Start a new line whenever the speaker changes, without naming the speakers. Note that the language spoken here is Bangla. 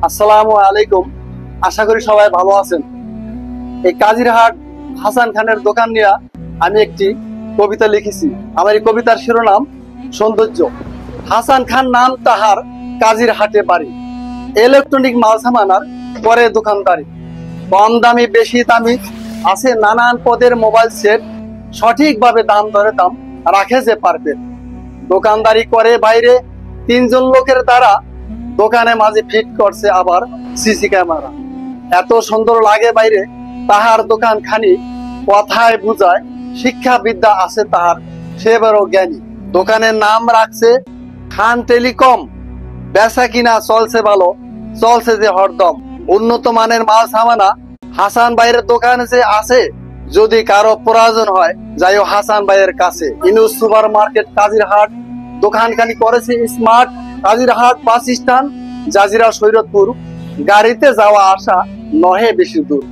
আসসালামু আলাইকুম। আশা করি সবাই ভালো আছেন। এই কাজিরহাট হাসান খানের দোকান নিয়ে আমি একটি কবিতা লিখেছি। আমার এই কবিতার শিরোনাম সৌন্দর্য। হাসান খান নাম তাহার, কাজিরহাটে বাড়ি, ইলেকট্রনিক মাল সামানার পরে দোকানদারি। কম দামি বেশি দামি আছে নানান পদের মোবাইল সেট, সঠিকভাবে দাম দরে দাম রাখে যে পারফেক্ট। দোকানদারি করে বাইরে 3 জন লোকের দ্বারা, দোকানে মাঝে ফিট করছে আবার সিসি ক্যামেরা। এত সুন্দর লাগে বাইরে তাহার দোকান খানি, কথায় বুঝায় শিক্ষা বিদ্যা আছে তাহার, সে বড় জ্ঞানী। দোকানের নাম রাখছে খান টেলিকম, বেচা কিনা চলছে ভালো, চলছে যে হরদম। উন্নত মানের মাল সামানা হাসান ভাইয়ের দোকানে যে আছে, যদি কারো প্রয়োজন হয় যাইও হাসান ভাইয়ের কাছে। ইনুস সুপার মার্কেট কাজিরহাট, দোকানখানি করেছে smart. Kazirhat bus stand, Jazira, Sairatpur, গাড়িতে যাওয়া আসা নহে বেশি দূর।